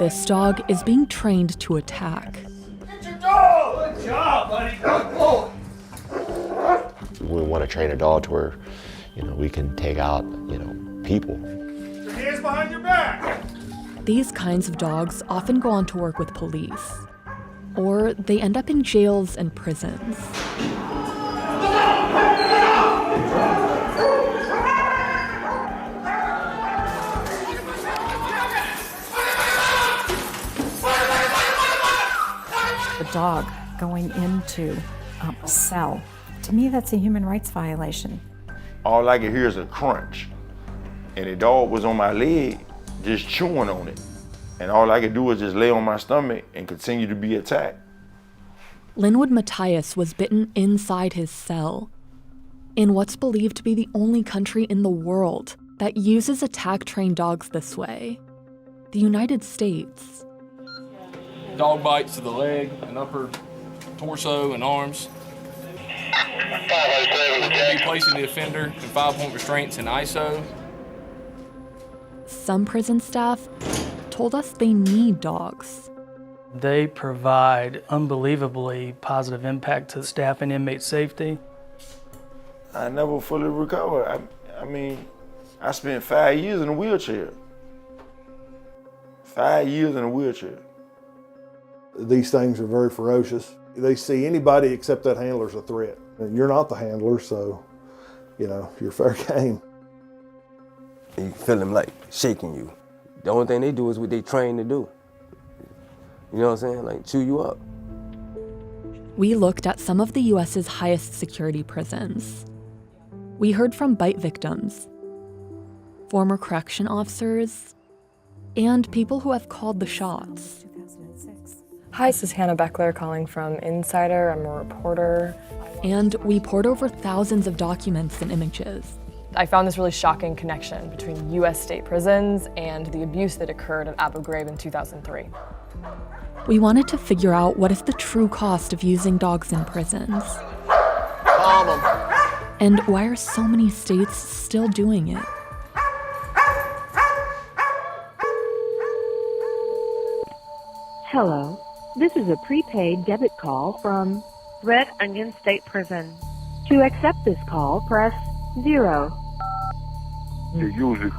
this dog is being trained to attack. Get your dog! Good job, buddy. Good boy. We want to train a dog to where, we can take out, people. Your hands behind your back. These kinds of dogs often go on to work with police, or they end up in jails and prisons. The dog going into a cell, to me that's a human rights violation. All I could hear is a crunch, and the dog was on my leg, just chewing on it. And all I could do was just lay on my stomach and continue to be attacked. Linwood Matthias was bitten inside his cell, in what's believed to be the only country in the world that uses attack-trained dogs this way, the United States. Dog bites to the leg and upper torso and arms. We'll be placing the offender in 5-point restraints and ISO. Some prison staff told us they need dogs. They provide unbelievably positive impact to staff and inmate safety. I never fully recovered. I spent 5 years in a wheelchair. 5 years in a wheelchair. These things are very ferocious. They see anybody except that handler as a threat. And you're not the handler, so, you're fair game. You feel them like shaking you. The only thing they do is what they train to do. You know what I'm saying? Like chew you up. We looked at some of the US's highest security prisons. We heard from bite victims, former correction officers, and people who have called the shots. Hi, this is Hannah Beckler calling from Insider. I'm a reporter. And we poured over thousands of documents and images. I found this really shocking connection between U.S. state prisons and the abuse that occurred at Abu Ghraib in 2003. We wanted to figure out what is the true cost of using dogs in prisons. And why are so many states still doing it? Hello, this is a prepaid debit call from Red Onion State Prison. To accept this call, press 0. They use it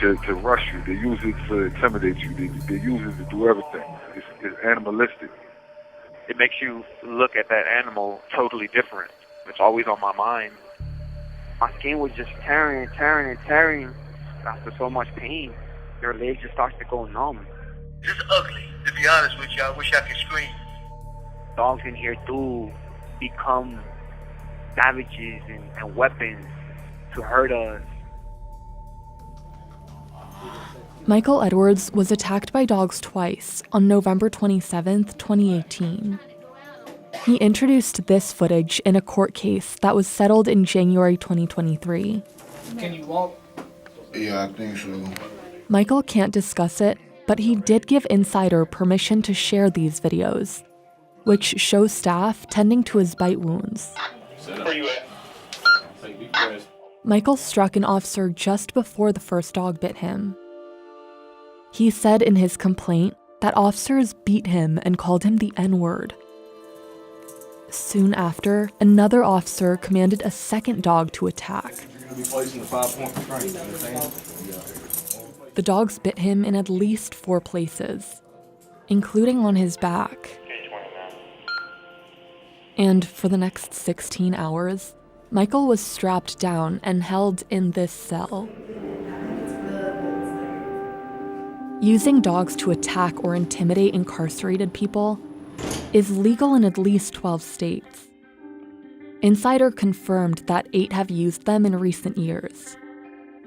to rush you. They use it to intimidate you. They use it to do everything. It's animalistic. It makes you look at that animal totally different. It's always on my mind. My skin was just tearing and tearing and tearing. After so much pain, your leg just starts to go numb. This is ugly, to be honest with you. I wish I could scream. Dogs in here do become savages and weapons to hurt us. Michael Edwards was attacked by dogs twice on November 27, 2018. He introduced this footage in a court case that was settled in January 2023. Can you walk? Yeah, I think so. Michael can't discuss it, but he did give Insider permission to share these videos, which show staff tending to his bite wounds. Where you at? Michael struck an officer just before the first dog bit him. He said in his complaint that officers beat him and called him the N-word. Soon after, another officer commanded a second dog to attack. You're going to be placing the 5-point restraint. The dogs bit him in at least 4 places, including on his back. And for the next 16 hours, Michael was strapped down and held in this cell. Using dogs to attack or intimidate incarcerated people is legal in at least 12 states. Insider confirmed that 8 have used them in recent years.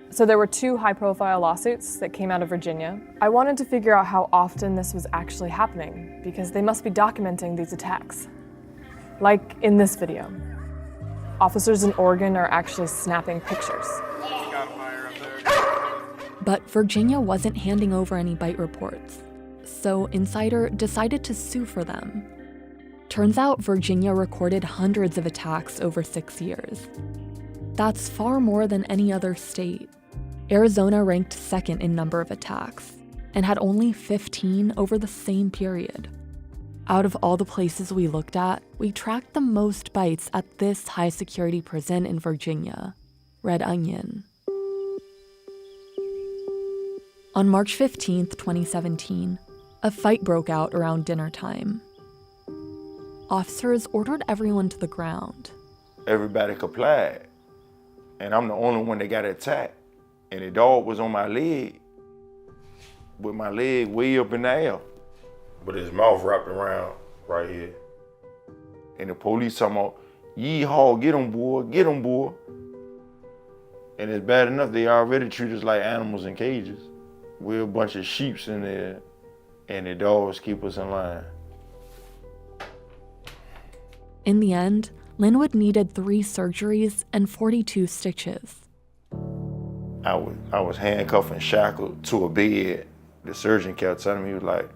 So there were 2 high-profile lawsuits that came out of Virginia. I wanted to figure out how often this was actually happening, because they must be documenting these attacks. Like in this video. Officers in Oregon are actually snapping pictures. But Virginia wasn't handing over any bite reports, so Insider decided to sue for them. Turns out Virginia recorded hundreds of attacks over 6 years. That's far more than any other state. Arizona ranked second in number of attacks, and had only 15 over the same period. Out of all the places we looked at, we tracked the most bites at this high-security prison in Virginia, Red Onion. On March 15, 2017, a fight broke out around dinner time. Officers ordered everyone to the ground. Everybody complied, and I'm the only one that got attacked. And the dog was on my leg, with my leg way up in the air, but his mouth wrapped around right here. And the police talking about, "Yeehaw, get him, boy, get him, boy." And it's bad enough they already treat us like animals in cages. We're a bunch of sheeps in there, and the dogs keep us in line. In the end, Linwood needed 3 surgeries and 42 stitches. I was handcuffed and shackled to a bed. The surgeon kept telling me, he was like,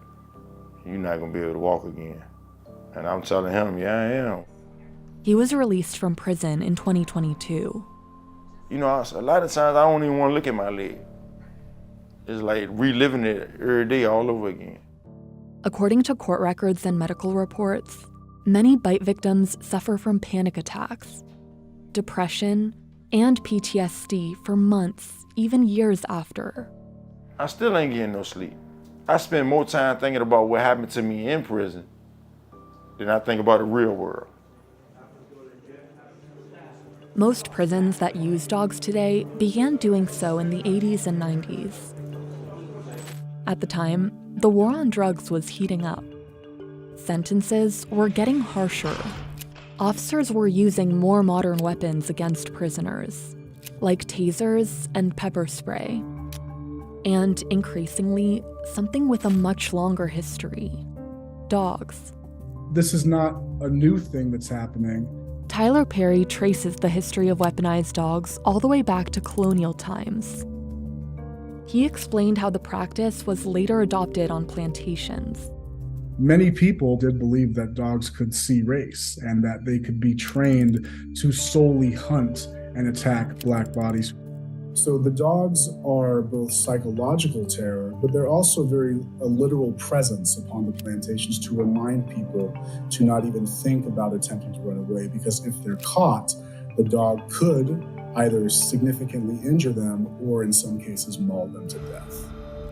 "You're not gonna be able to walk again." And I'm telling him, "Yeah, I am." He was released from prison in 2022. You know, a lot of times I don't even want to look at my leg. It's like reliving it every day all over again. According to court records and medical reports, many bite victims suffer from panic attacks, depression, and PTSD for months, even years after. I still ain't getting no sleep. I spend more time thinking about what happened to me in prison than I think about the real world. Most prisons that use dogs today began doing so in the 80s and 90s. At the time, the war on drugs was heating up. Sentences were getting harsher. Officers were using more modern weapons against prisoners, like tasers and pepper spray. And increasingly, something with a much longer history: dogs. This is not a new thing that's happening. Tyler Perry traces the history of weaponized dogs all the way back to colonial times. He explained how the practice was later adopted on plantations. Many people did believe that dogs could see race and that they could be trained to solely hunt and attack black bodies. So the dogs are both psychological terror, but they're also a literal presence upon the plantations to remind people to not even think about attempting to run away, because if they're caught, the dog could either significantly injure them or in some cases maul them to death.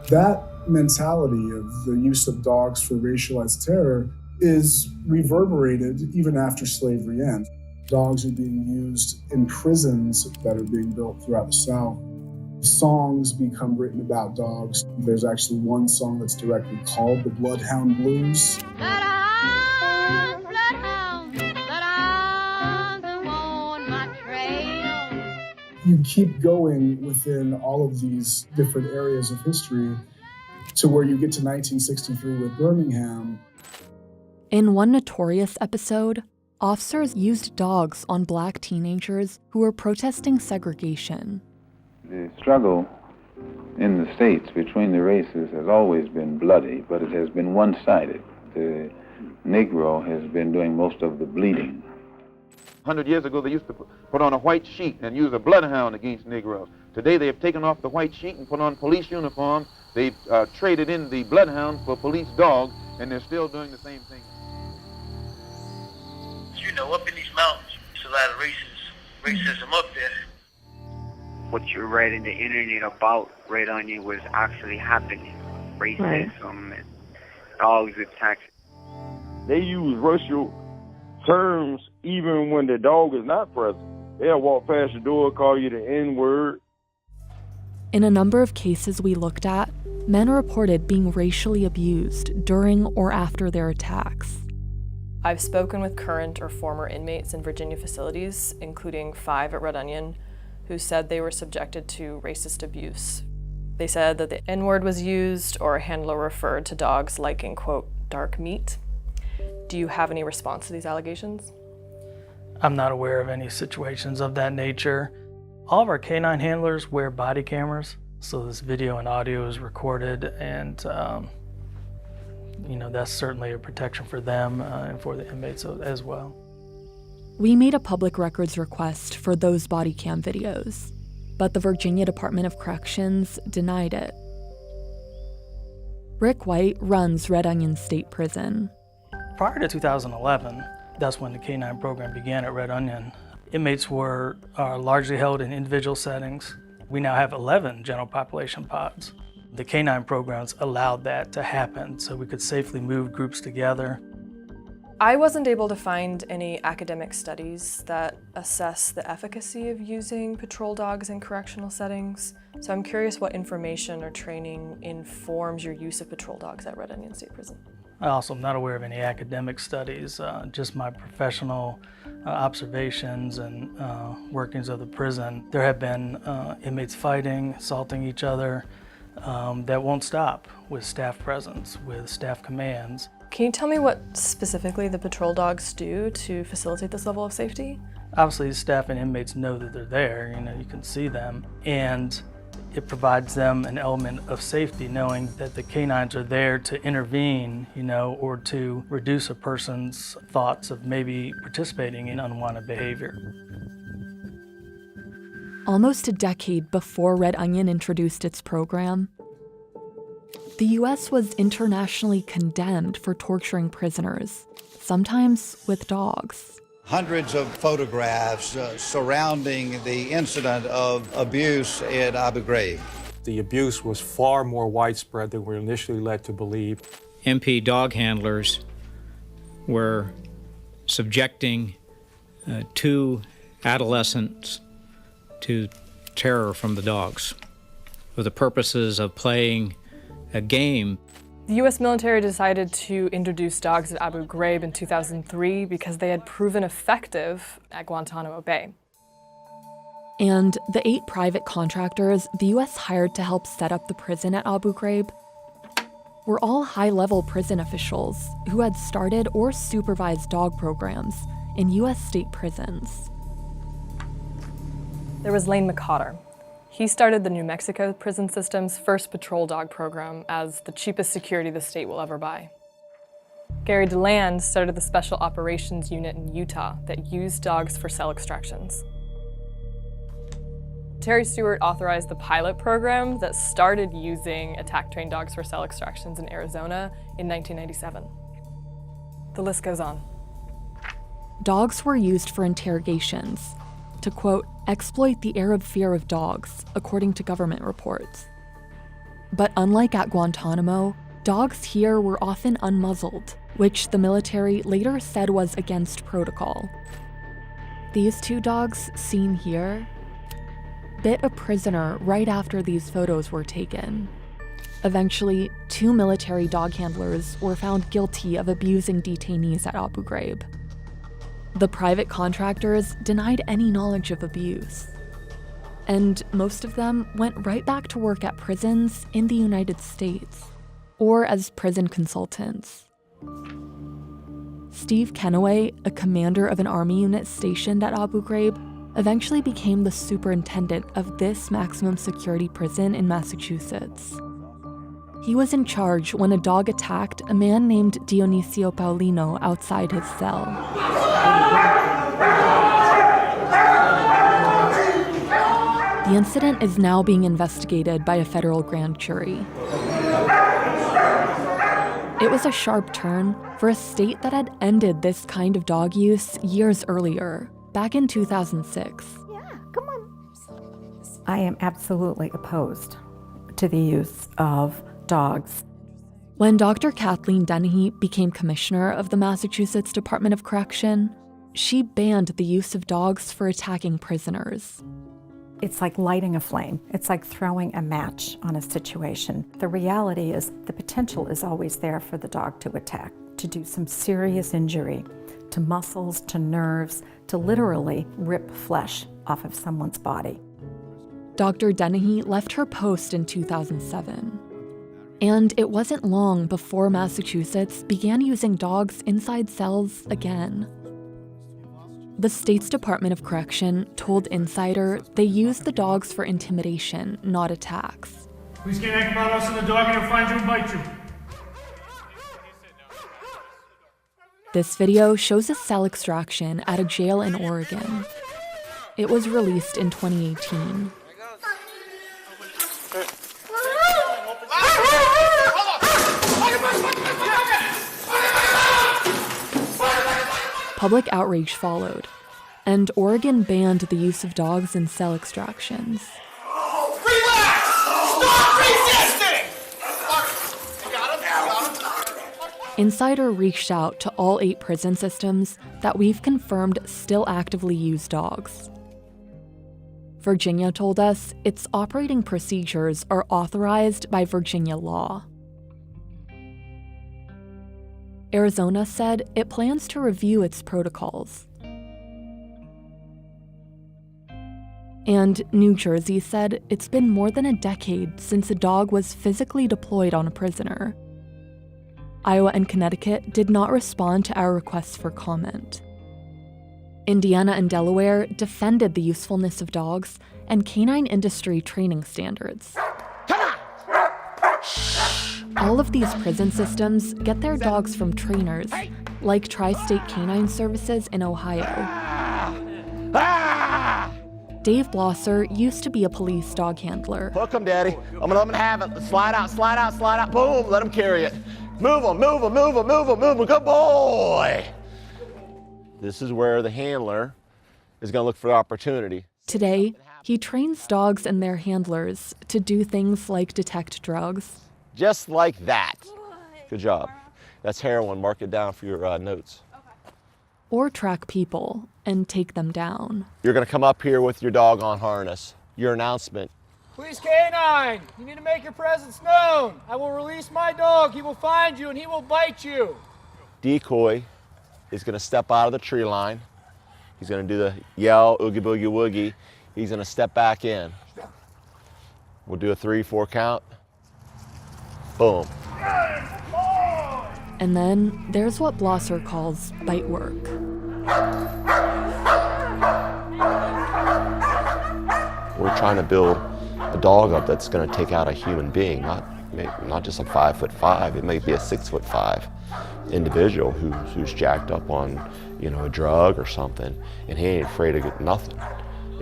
That mentality of the use of dogs for racialized terror is reverberated even after slavery ends. Dogs are being used in prisons that are being built throughout the South. Songs become written about dogs. There's actually one song that's directly called the Bloodhound Blues. You keep going within all of these different areas of history to where you get to 1963 with Birmingham. In one notorious episode, officers used dogs on black teenagers who were protesting segregation. The struggle in the states between the races has always been bloody, but it has been one-sided. The Negro has been doing most of the bleeding. 100 years ago, they used to put on a white sheet and use a bloodhound against Negroes. Today, they have taken off the white sheet and put on police uniforms. They've traded in the bloodhound for police dogs, and they're still doing the same thing. You know, up in these mountains, there's a lot of racism up there. What you read in the internet about Red Onion was actually happening. Racism and dogs attacks. They use racial terms even when the dog is not present. They'll walk past your door, call you the N-word. In a number of cases we looked at, men reported being racially abused during or after their attacks. I've spoken with current or former inmates in Virginia facilities, including 5 at Red Onion, who said they were subjected to racist abuse. They said that the N-word was used, or a handler referred to dogs liking, quote, dark meat. Do you have any response to these allegations? I'm not aware of any situations of that nature. All of our canine handlers wear body cameras, so this video and audio is recorded, and that's certainly a protection for them and for the inmates as well. We made a public records request for those body cam videos, but the Virginia Department of Corrections denied it. Rick White runs Red Onion State Prison. Prior to 2011, that's when the K-9 program began at Red Onion. Inmates were largely held in individual settings. We now have 11 general population pods. The K-9 programs allowed that to happen so we could safely move groups together. I wasn't able to find any academic studies that assess the efficacy of using patrol dogs in correctional settings, so I'm curious what information or training informs your use of patrol dogs at Red Onion State Prison. I also am not aware of any academic studies, just my professional observations and workings of the prison. There have been inmates fighting, assaulting each other, that won't stop with staff presence, with staff commands. Can you tell me what specifically the patrol dogs do to facilitate this level of safety? Obviously, staff and inmates know that they're there, you can see them, and it provides them an element of safety knowing that the canines are there to intervene, or to reduce a person's thoughts of maybe participating in unwanted behavior. Almost a decade before Red Onion introduced its program, the U.S. was internationally condemned for torturing prisoners, sometimes with dogs. Hundreds of photographs surrounding the incident of abuse at Abu Ghraib. The abuse was far more widespread than we were initially led to believe. MP dog handlers were subjecting 2 adolescents to terror from the dogs for the purposes of playing a game. The U.S. military decided to introduce dogs at Abu Ghraib in 2003 because they had proven effective at Guantanamo Bay. And the 8 private contractors the U.S. hired to help set up the prison at Abu Ghraib were all high-level prison officials who had started or supervised dog programs in U.S. state prisons. There was Lane McCotter. He started the New Mexico prison system's first patrol dog program as the cheapest security the state will ever buy. Gary DeLand started the Special Operations Unit in Utah that used dogs for cell extractions. Terry Stewart authorized the pilot program that started using attack-trained dogs for cell extractions in Arizona in 1997. The list goes on. Dogs were used for interrogations to, quote, exploit the Arab fear of dogs, according to government reports. But unlike at Guantanamo, dogs here were often unmuzzled, which the military later said was against protocol. These 2 dogs seen here bit a prisoner right after these photos were taken. Eventually, 2 military dog handlers were found guilty of abusing detainees at Abu Ghraib. The private contractors denied any knowledge of abuse. And most of them went right back to work at prisons in the United States, or as prison consultants. Steve Kennaway, a commander of an army unit stationed at Abu Ghraib, eventually became the superintendent of this maximum security prison in Massachusetts. He was in charge when a dog attacked a man named Dionisio Paulino outside his cell. The incident is now being investigated by a federal grand jury. It was a sharp turn for a state that had ended this kind of dog use years earlier, back in 2006. I am absolutely opposed to the use of dogs. When Dr. Kathleen Dennehy became commissioner of the Massachusetts Department of Correction, she banned the use of dogs for attacking prisoners. It's like lighting a flame. It's like throwing a match on a situation. The reality is the potential is always there for the dog to attack, to do some serious injury, to muscles, to nerves, to literally rip flesh off of someone's body. Dr. Dennehy left her post in 2007. And it wasn't long before Massachusetts began using dogs inside cells again. The state's Department of Correction told Insider they used the dogs for intimidation, not attacks. Please get angry about us and the dog and he'll find you and bite you. This video shows a cell extraction at a jail in Oregon. It was released in 2018. Public outrage followed, and Oregon banned the use of dogs in cell extractions. Relax! Stop resisting! I got him. Insider reached out to all 8 prison systems that we've confirmed still actively use dogs. Virginia told us its operating procedures are authorized by Virginia law. Arizona said it plans to review its protocols. And New Jersey said it's been more than a decade since a dog was physically deployed on a prisoner. Iowa and Connecticut did not respond to our requests for comment. Indiana and Delaware defended the usefulness of dogs and canine industry training standards. All of these prison systems get their dogs from trainers, like Tri-State Canine Services in Ohio. Dave Blosser used to be a police dog handler. Hook him, Daddy. I'm gonna let him have it. Slide out, slide out, slide out. Boom, let him carry it. Move him, move him, move him, move him, move him. Good boy. This is where the handler is gonna look for opportunity. Today, he trains dogs and their handlers to do things like detect drugs. Just like that. Good job. That's heroin. Mark it down for your notes. Or track people and take them down. You're gonna come up here with your dog on harness. Your announcement. Police K-9, you need to make your presence known. I will release my dog. He will find you and he will bite you. Decoy is gonna step out of the tree line. He's gonna do the yell, oogie boogie woogie. He's gonna step back in. We'll do a 3-4 count. Boom. And then there's what Blosser calls bite work. We're trying to build a dog up that's going to take out a human being, not just a 5'5". It may be a 6'5" individual who's jacked up on, a drug or something, and he ain't afraid of nothing.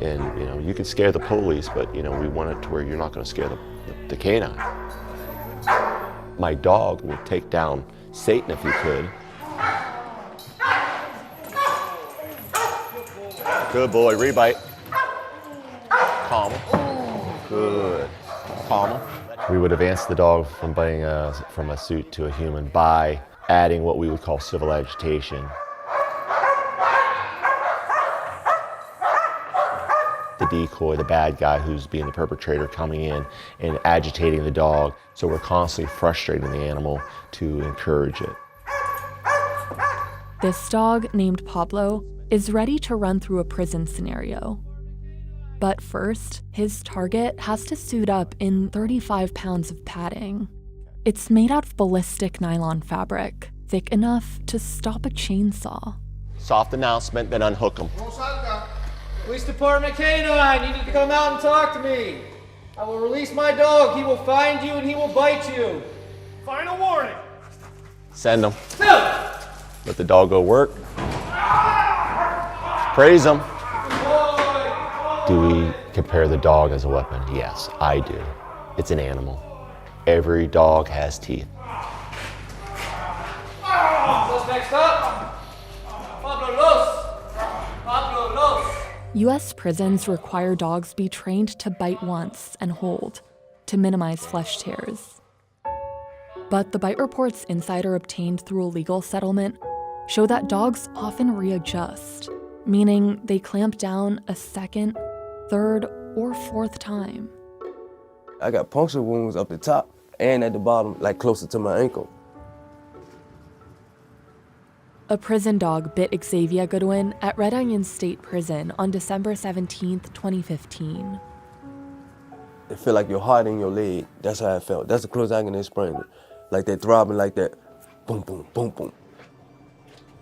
And you can scare the police, but we want it to where you're not going to scare the canine. My dog will take down Satan if he could. Good boy, rebite. Calm him. Good. Calm him. We would advance the dog from biting from a suit to a human by adding what we would call civil agitation. The decoy, the bad guy who's being the perpetrator, coming in and agitating the dog. So we're constantly frustrating the animal to encourage it. This dog, named Pablo, is ready to run through a prison scenario. But first, his target has to suit up in 35 pounds of padding. It's made out of ballistic nylon fabric, thick enough to stop a chainsaw. Soft announcement, then unhook him. Police Department K-9, you need to come out and talk to me. I will release my dog. He will find you and he will bite you. Final warning. Send him. Let the dog go work. Praise him. Do we compare the dog as a weapon? Yes, I do. It's an animal. Every dog has teeth. Suspect up. Pablo Los. Pablo Los. U.S. prisons require dogs be trained to bite once and hold, to minimize flesh tears. But the bite reports Insider obtained through a legal settlement show that dogs often readjust, meaning they clamp down a second, third, or fourth time. I got puncture wounds up the top and at the bottom, like closer to my ankle. A prison dog bit Xavier Goodwin at Red Onion State Prison on December 17, 2015. It felt like your heart in your leg. That's how it felt. That's the closest I can explain it. Like that throbbing, like that boom, boom, boom, boom.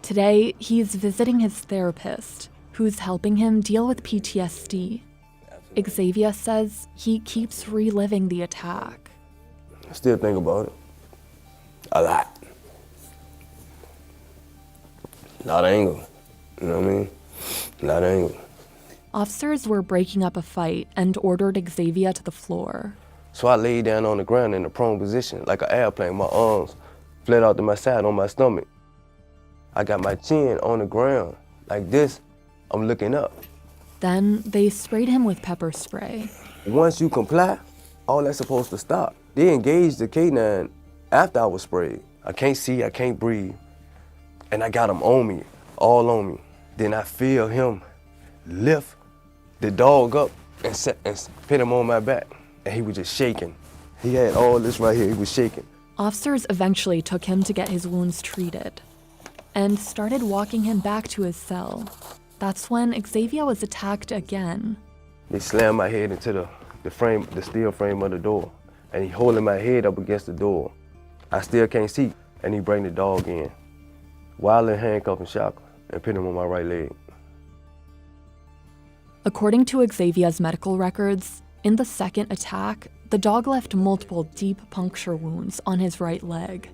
Today, he's visiting his therapist, who's helping him deal with PTSD. Xavier says he keeps reliving the attack. I still think about it. A lot. A lot of anger, you know what I mean? A lot of anger. Officers were breaking up a fight and ordered Xavier to the floor. So I laid down on the ground in a prone position, like an airplane. My arms fled out to my side on my stomach. I got my chin on the ground like this. I'm looking up. Then they sprayed him with pepper spray. Once you comply, all that's supposed to stop. They engaged the canine after I was sprayed. I can't see, I can't breathe. And I got him on me, all on me. Then I feel him lift the dog up and put him on my back. And he was just shaking. He had all this right here, he was shaking. Officers eventually took him to get his wounds treated and started walking him back to his cell. That's when Xavier was attacked again. They slammed my head into the steel frame of the door, and he holding my head up against the door. I still can't see, and he bring the dog in, while in handcuff and shackle, and put him on my right leg. According to Xavier's medical records, in the second attack, the dog left multiple deep puncture wounds on his right leg.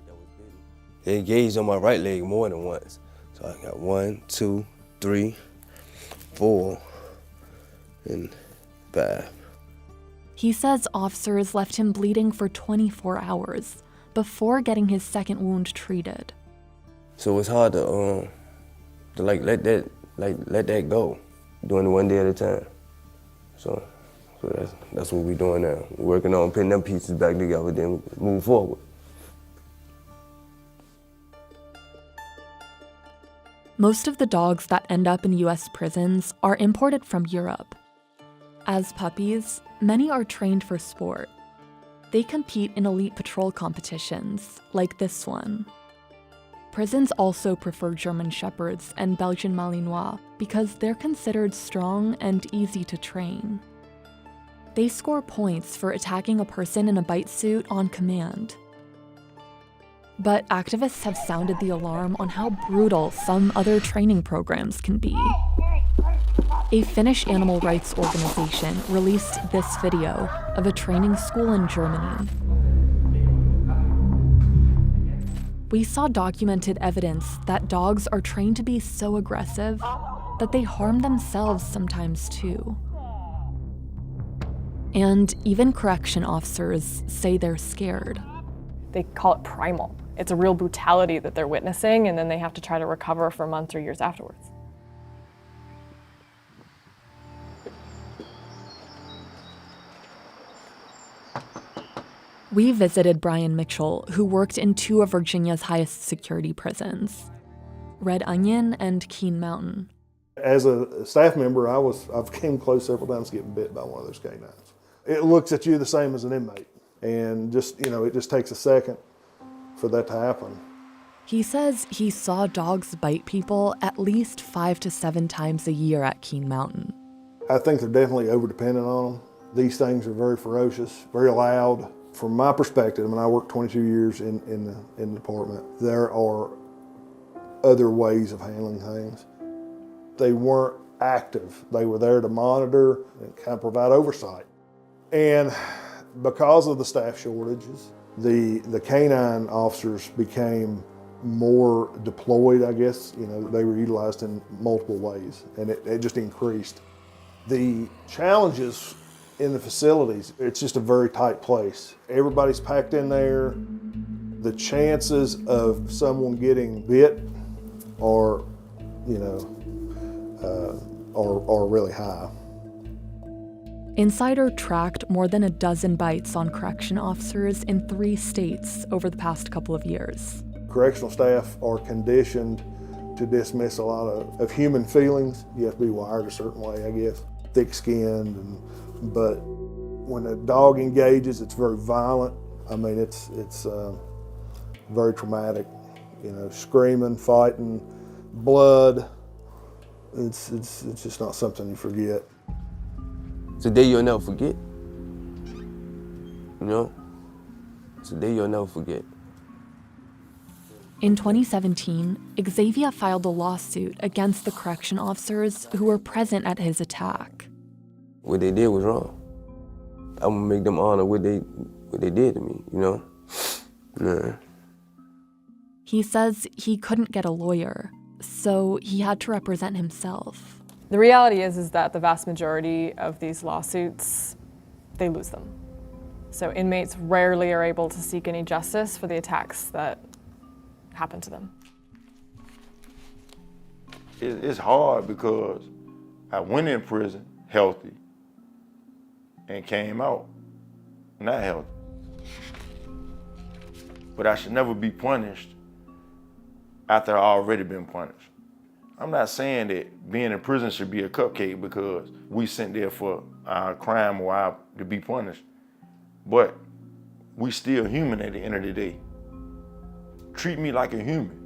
They engaged on my right leg more than once. So I got 1, 2, 3, 4, and 5. He says officers left him bleeding for 24 hours before getting his second wound treated. So it's hard to let that go, doing it one day at a time. So that's what we're doing now. We're working on putting them pieces back together, then move forward. Most of the dogs that end up in US prisons are imported from Europe. As puppies, many are trained for sport. They compete in elite patrol competitions, like this one. Prisons also prefer German Shepherds and Belgian Malinois because they're considered strong and easy to train. They score points for attacking a person in a bite suit on command. But activists have sounded the alarm on how brutal some other training programs can be. A Finnish animal rights organization released this video of a training school in Germany. We saw documented evidence that dogs are trained to be so aggressive that they harm themselves sometimes too. And even correction officers say they're scared. They call it primal. It's a real brutality that they're witnessing, and then they have to try to recover for months or years afterwards. We visited Brian Mitchell, who worked in 2 of Virginia's highest security prisons, Red Onion and Keene Mountain. As a staff member, I've came close several times to getting bit by one of those canines. It looks at you the same as an inmate, and it just takes a second for that to happen. He says he saw dogs bite people at least 5 to 7 times a year at Keene Mountain. I think they're definitely over-dependent on them. These things are very ferocious, very loud. From my perspective, I worked 22 years in the department, there are other ways of handling things. They weren't active. They were there to monitor and kind of provide oversight. And because of the staff shortages, the canine officers became more deployed, I guess. They were utilized in multiple ways, and it just increased. The challenges in the facilities, it's just a very tight place. Everybody's packed in there. The chances of someone getting bit are really high. Insider tracked more than a dozen bites on correction officers in 3 states over the past couple of years. Correctional staff are conditioned to dismiss a lot of human feelings. You have to be wired a certain way, I guess. Thick-skinned, but when a dog engages, it's very violent. It's very traumatic. Screaming, fighting, blood. It's just not something you forget. It's a day you'll never forget. It's a day you'll never forget. In 2017, Xavier filed a lawsuit against the correction officers who were present at his attack. What they did was wrong. I'm gonna make them honor what they did to me, Yeah. He says he couldn't get a lawyer, so he had to represent himself. The reality is that the vast majority of these lawsuits, they lose them. So inmates rarely are able to seek any justice for the attacks that happen to them. it's hard because I went in prison healthy and came out not healthy. But I should never be punished after I've already been punished. I'm not saying that being in prison should be a cupcake because we sent there for our crime or to be punished. But we still human at the end of the day. Treat me like a human.